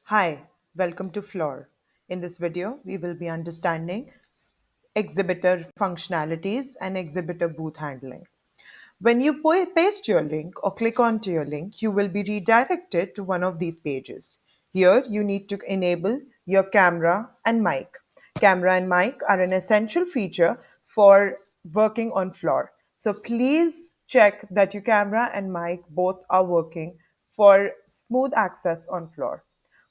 Hi, welcome to Floor. In this video, we will be understanding exhibitor functionalities and exhibitor booth handling. When you paste your link or click onto your link, you will be redirected to one of these pages. Here, you need to enable your camera and mic. Camera and mic are an essential feature for working on Floor. So please check that your camera and mic both are working for smooth access on Floor.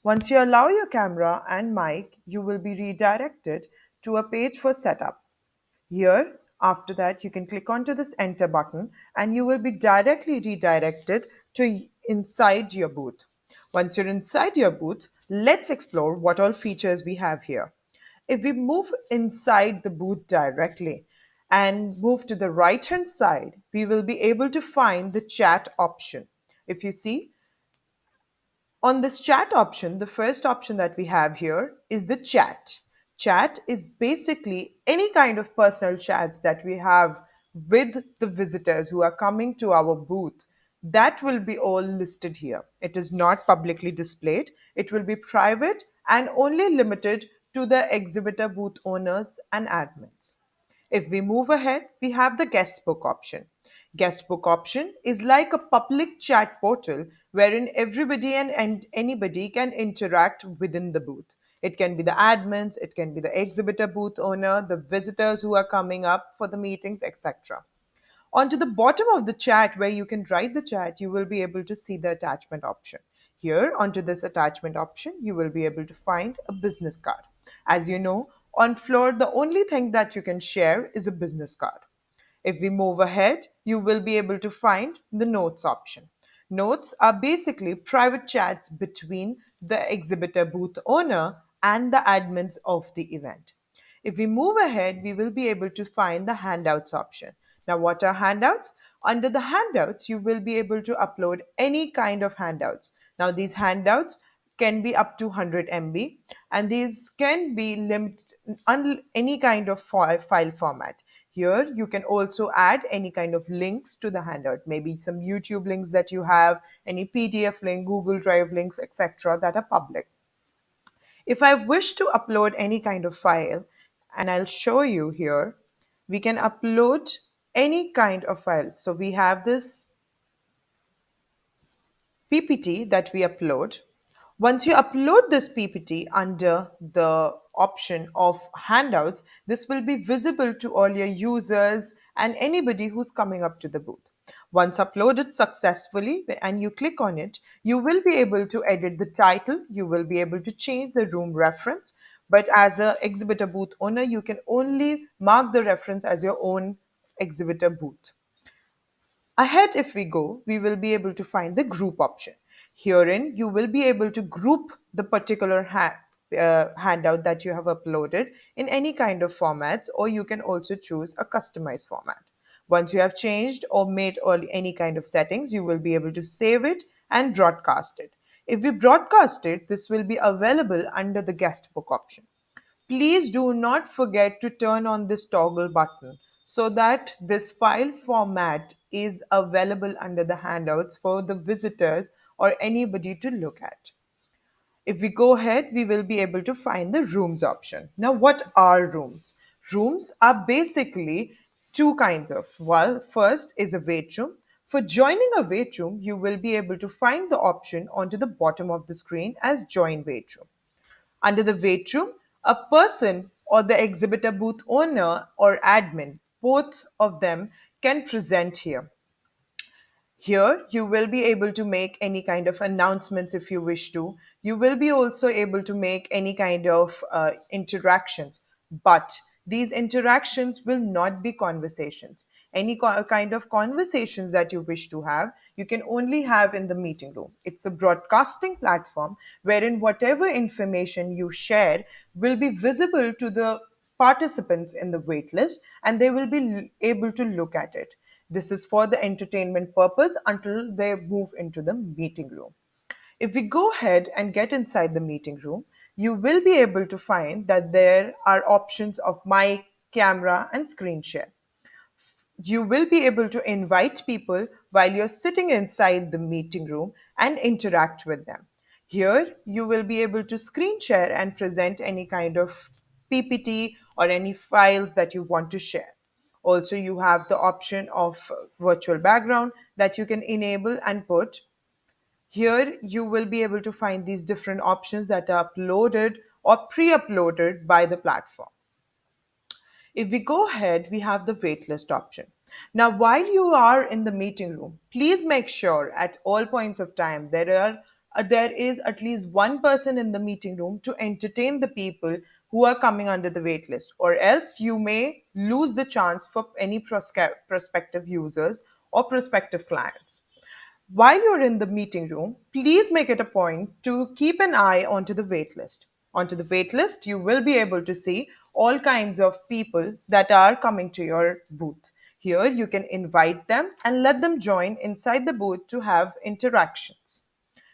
Once you allow your camera and mic, you will be redirected to a page for setup. Here, after that, you can click onto this enter button and you will be directly redirected to inside your booth. Once you're inside your booth, let's explore what all features we have here. If we move inside the booth directly and move to the right hand side, we will be able to find the chat option. If you see, on this chat option, the first option that we have here is the chat. Chat is basically any kind of personal chats that we have with the visitors who are coming to our booth. That will be all listed here. It is not publicly displayed. It will be private and only limited to the exhibitor booth owners and admins. If we move ahead, we have the guestbook option. Guestbook option is like a public chat portal wherein everybody and anybody can interact within the booth. It can be the admins, it can be the exhibitor booth owner, the visitors who are coming up for the meetings, etc. Onto the bottom of the chat where you can write the chat, you will be able to see the attachment option. Here, onto this attachment option, you will be able to find a business card. As you know, on Floor, the only thing that you can share is a business card. If we move ahead, you will be able to find the notes option. Notes are basically private chats between the exhibitor booth owner and the admins of the event. If we move ahead, we will be able to find the handouts option. Now, what are handouts? Under the handouts, you will be able to upload any kind of handouts. Now, these handouts can be up to 100 MB and these can be limited on any kind of file format. Here, you can also add any kind of links to the handout, maybe some YouTube links that you have, any PDF link, Google Drive links, etc., that are public. If I wish to upload any kind of file, and I'll show you here, we can upload any kind of file. So we have this PPT that we upload. Once you upload this PPT under the option of handouts, this will be visible to all your users and anybody who's coming up to the booth. Once uploaded successfully and you click on it, you will be able to edit the title, you will be able to change the room reference, but as an exhibitor booth owner, you can only mark the reference as your own exhibitor booth. Ahead, if we go, we will be able to find the group option. Herein, you will be able to group the particular handout that you have uploaded in any kind of formats, or you can also choose a customized format. Once you have changed or made any kind of settings, you will be able to save it and broadcast it. If we broadcast it, this will be available under the guestbook option. Please do not forget to turn on this toggle button so that this file format is available under the handouts for the visitors or anybody to look at. If we go ahead, we will be able to find the rooms option. Now, what are rooms? Rooms are basically two kinds of. Well, first is a weight room. For joining a weight room, you will be able to find the option onto the bottom of the screen as join weight room. Under the weight room, a person or the exhibitor booth owner or admin, both of them can present here. Here, you will be able to make any kind of announcements if you wish to. You will be also able to make any kind of interactions, but these interactions will not be conversations. Any kind of conversations that you wish to have, you can only have in the meeting room. It's a broadcasting platform wherein whatever information you share will be visible to the participants in the waitlist and they will be able to look at it. This is for the entertainment purpose until they move into the meeting room. If we go ahead and get inside the meeting room, you will be able to find that there are options of mic, camera, and screen share. You will be able to invite people while you're sitting inside the meeting room and interact with them. Here, you will be able to screen share and present any kind of PPT or any files that you want to share. Also, you have the option of virtual background that you can enable and put. Here, you will be able to find these different options that are uploaded or pre-uploaded by the platform. If we go ahead, we have the waitlist option. Now, while you are in the meeting room, please make sure at all points of time there is at least one person in the meeting room to entertain the people who are coming under the waitlist, or else you may lose the chance for any prospective users or prospective clients. While you're in the meeting room, please make it a point to keep an eye onto the waitlist. Onto the waitlist, you will be able to see all kinds of people that are coming to your booth. Here, you can invite them and let them join inside the booth to have interactions.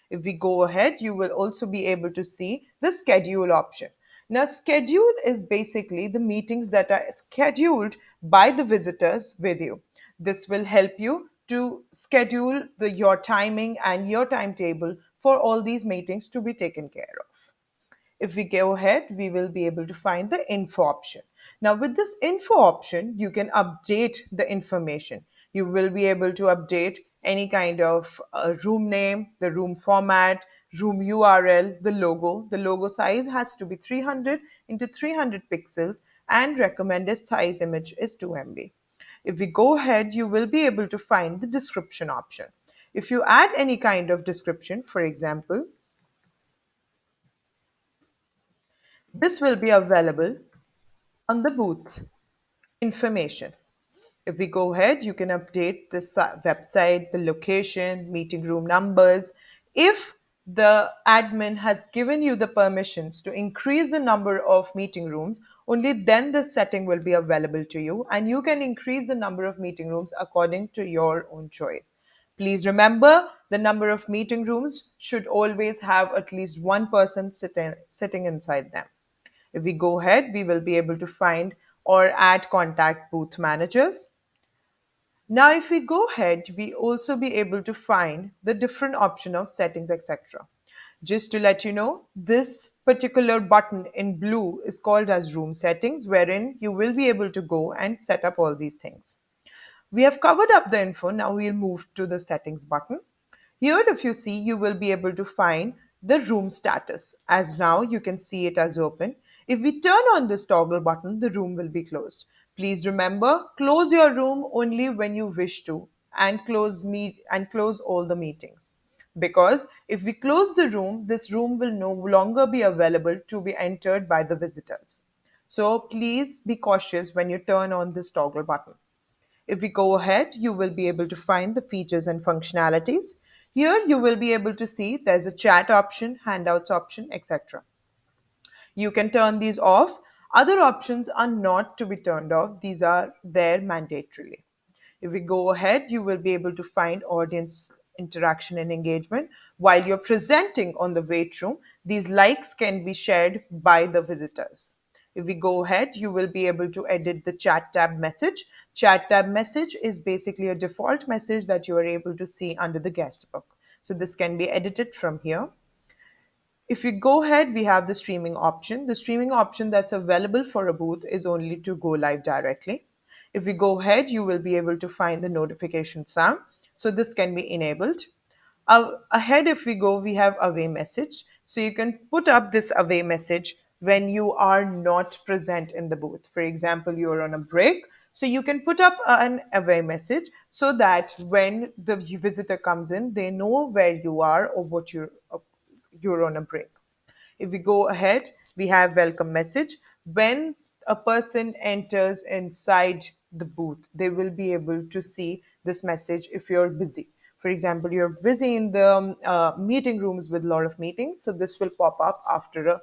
If we go ahead, you will also be able to see the schedule option. Now, schedule is basically the meetings that are scheduled by the visitors with you. This will help you to schedule your timing and your timetable for all these meetings to be taken care of. If we go ahead, we will be able to find the info option. Now, with this info option, you can update the information. You will be able to update any kind of room name, the room format, room URL, the logo. The logo size has to be 300 into 300 pixels and recommended size image is 2 MB. If we go ahead, you will be able to find the description option. If you add any kind of description, for example, this will be available on the booth information. If we go ahead, you can update the website, the location, meeting room numbers. If the admin has given you the permissions to increase the number of meeting rooms, only then this setting will be available to you, and you can increase the number of meeting rooms according to your own choice. Please remember the number of meeting rooms should always have at least one person sitting inside them. If we go ahead, we will be able to find or add contact booth managers. Now, if we go ahead, we also be able to find the different option of settings, etc. Just to let you know, this particular button in blue is called as room settings, wherein you will be able to go and set up all these things. We have covered up the info. Now we'll move to the settings button. Here, if you see, you will be able to find the room status. As now you can see it as open. If we turn on this toggle button, the room will be closed. Please remember, close your room only when you wish to and close all the meetings. Because if we close the room, this room will no longer be available to be entered by the visitors. So please be cautious when you turn on this toggle button. If we go ahead, you will be able to find the features and functionalities. Here you will be able to see there's a chat option, handouts option, etc. You can turn these off. Other options are not to be turned off. These are there mandatorily. If we go ahead, you will be able to find audience interaction and engagement. While you're presenting on the wait room, these likes can be shared by the visitors. If we go ahead, you will be able to edit the chat tab message. Chat tab message is basically a default message that you are able to see under the guest book. So this can be edited from here. If we go ahead, we have the streaming option. The streaming option that's available for a booth is only to go live directly. If we go ahead, you will be able to find the notification sound. So this can be enabled. Ahead, if we go, we have away message. So you can put up this away message when you are not present in the booth. For example, you're on a break. So you can put up an away message so that when the visitor comes in, they know where you are or what you're on a break. If we go ahead, we have welcome message. When a person enters inside the booth, they will be able to see this message if you're busy. For example, you're busy in the meeting rooms with a lot of meetings, so this will pop up after a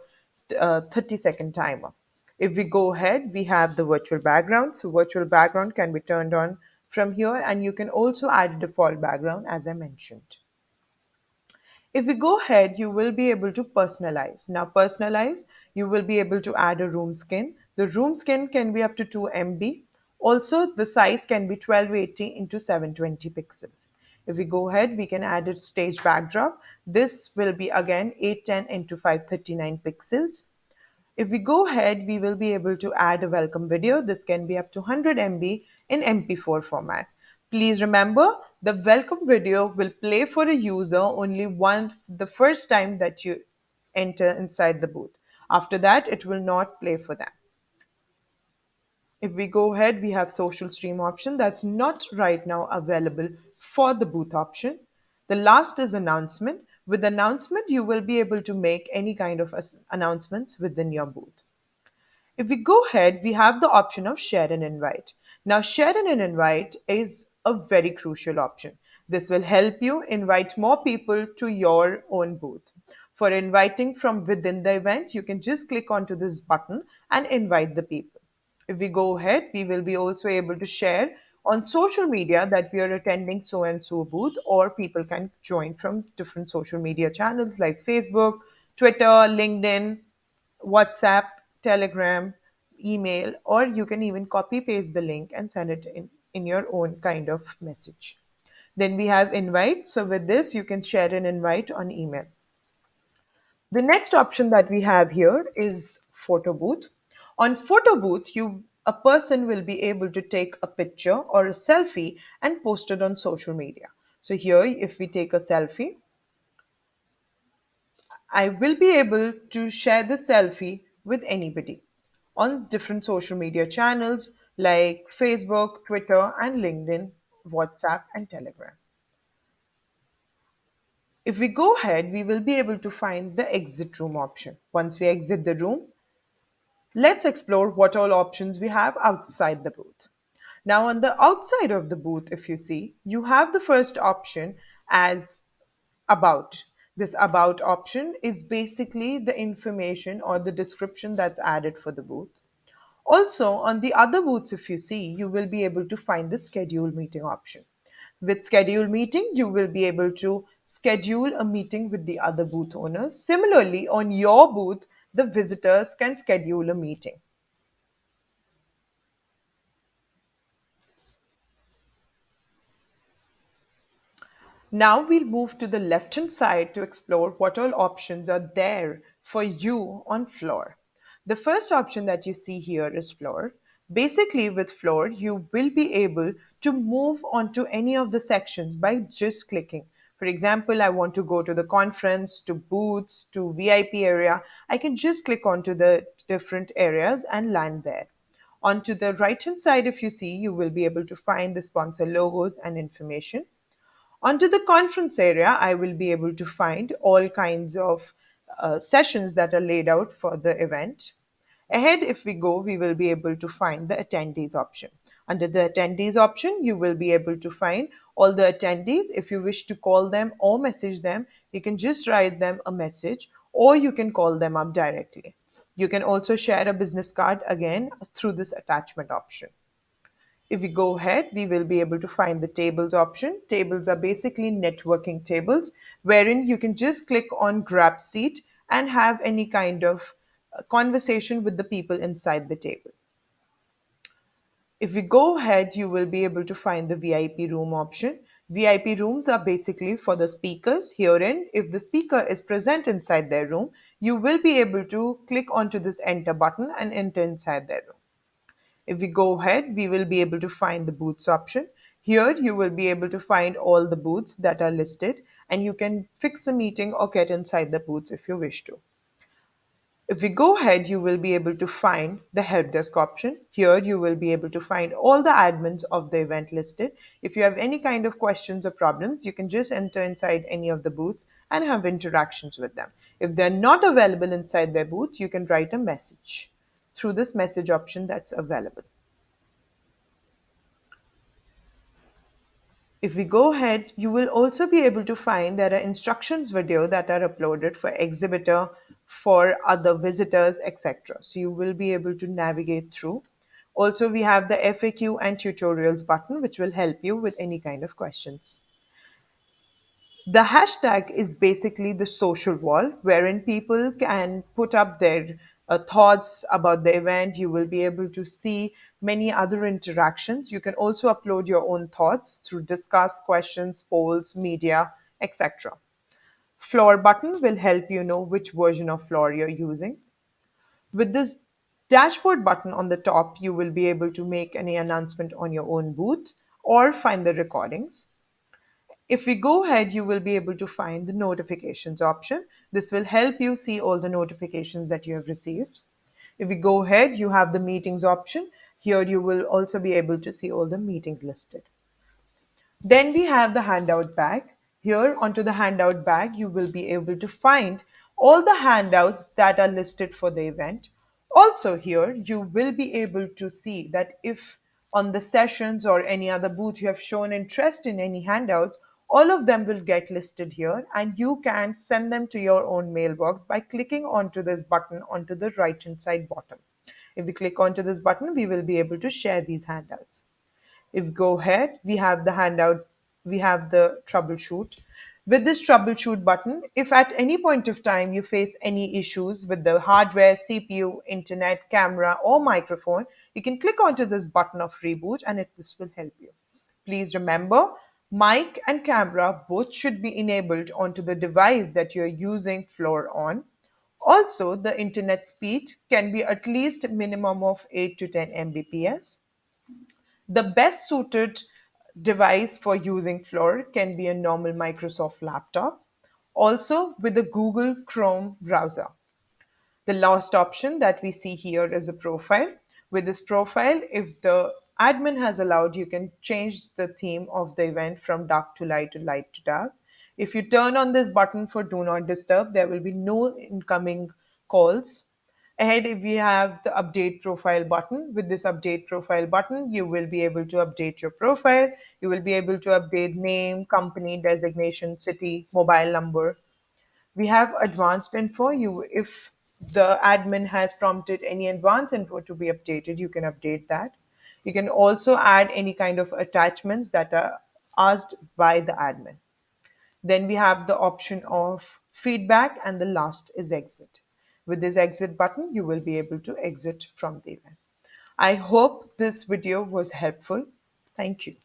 30-second timer. If we go ahead, we have the virtual background. So virtual background can be turned on from here, and you can also add a default background as I mentioned. If we go ahead, you will be able to personalize. Now, personalize, you will be able to add a room skin. The room skin can be up to 2 MB. Also, the size can be 1280 into 720 pixels. If we go ahead, we can add a stage backdrop. This will be again 810 into 539 pixels. If we go ahead, we will be able to add a welcome video. This can be up to 100 MB in MP4 format. Please remember, the welcome video will play for a user only the first time that you enter inside the booth. After that, it will not play for them. If we go ahead, we have social stream option that's not right now available for the booth option. The last is announcement. With announcement, you will be able to make any kind of announcements within your booth. If we go ahead, we have the option of share and invite. Now, share and invite is a very crucial option. This will help you invite more people to your own booth. For inviting from within the event, you can just click onto this button and invite the people. If we go ahead, we will be also able to share on social media that we are attending so and so booth, or people can join from different social media channels like Facebook, Twitter, LinkedIn, WhatsApp, Telegram, email, or you can even copy paste the link and send it in your own kind of message. Then we have invite. So with this, you can share an invite on email. The next option that we have here is photo booth. On photo booth, a person will be able to take a picture or a selfie and post it on social media. So here, if we take a selfie, I will be able to share the selfie with anybody on different social media channels like Facebook, Twitter, and LinkedIn, WhatsApp, and Telegram. If we go ahead, we will be able to find the exit room option. Once we exit the room, let's explore what all options we have outside the booth. Now, on the outside of the booth, if you see, you have the first option as about. This about option is basically the information or the description that's added for the booth. Also, on the other booths, if you see, you will be able to find the schedule meeting option. With schedule meeting, you will be able to schedule a meeting with the other booth owners. Similarly, on your booth, the visitors can schedule a meeting. Now we'll move to the left-hand side to explore what all options are there for you on Floor. The first option that you see here is Floor. Basically, with Floor, you will be able to move onto any of the sections by just clicking. For example, I want to go to the conference, to booths, to VIP area. I can just click onto the different areas and land there. Onto the right-hand side, if you see, you will be able to find the sponsor logos and information. Onto the conference area, I will be able to find all kinds of sessions that are laid out for the event. Ahead, if we go, we will be able to find the attendees option. Under the attendees option, you will be able to find all the attendees. If you wish to call them or message them, you can just write them a message or you can call them up directly. You can also share a business card again through this attachment option. If we go ahead, we will be able to find the tables option. Tables are basically networking tables wherein you can just click on grab seat and have any kind of conversation with the people inside the table. If we go ahead, you will be able to find the VIP room option. VIP rooms are basically for the speakers. Herein, if the speaker is present inside their room, you will be able to click onto this enter button and enter inside their room. If we go ahead, we will be able to find the booths option. Here, you will be able to find all the booths that are listed and you can fix a meeting or get inside the booths if you wish to. If we go ahead, you will be able to find the help desk option. Here, you will be able to find all the admins of the event listed. If you have any kind of questions or problems, you can just enter inside any of the booths and have interactions with them. If they're not available inside their booth, you can write a message through this message option that's available. If we go ahead, you will also be able to find there are instructions video that are uploaded for exhibitor, for other visitors, etc. So you will be able to navigate through. Also, we have the FAQ and tutorials button, which will help you with any kind of questions. The hashtag is basically the social wall wherein people can put up their thoughts about the event. You will be able to see many other interactions. You can also upload your own thoughts through discuss, questions, polls, media, etc. Floor button will help you know which version of floor you're using. With this dashboard button on the top, you will be able to make any announcement on your own booth or find the recordings. If we go ahead, you will be able to find the notifications option. This will help you see all the notifications that you have received. If we go ahead, you have the meetings option. Here you will also be able to see all the meetings listed. Then we have the handout bag. Here onto the handout bag, you will be able to find all the handouts that are listed for the event. Also here, you will be able to see that if on the sessions or any other booth you have shown interest in any handouts, all of them will get listed here and you can send them to your own mailbox by clicking onto this button onto the right hand side bottom. If we click onto this button, we will be able to share these handouts. If we go ahead, we have the handout, we have the troubleshoot. With this troubleshoot button, if at any point of time you face any issues with the hardware, CPU, internet, camera, or microphone, you can click onto this button of reboot and this will help you. Please remember, mic and camera both should be enabled onto the device that you're using Floor on. Also, the internet speed can be at least a minimum of 8 to 10 Mbps. The best suited device for using Floor can be a normal Microsoft laptop, also with a Google Chrome browser. The last option that we see here is a profile. With this profile, if the admin has allowed, you can change the theme of the event from dark to light to light to dark. If you turn on this button for do not disturb, there will be no incoming calls. Ahead, if we have the update profile button, with this update profile button, you will be able to update your profile. You will be able to update name, company, designation, city, mobile number. We have advanced info. You, if the admin has prompted any advanced info to be updated, you can update that. You can also add any kind of attachments that are asked by the admin. Then we have the option of feedback, and the last is exit. With this exit button, you will be able to exit from the event. I hope this video was helpful. Thank you.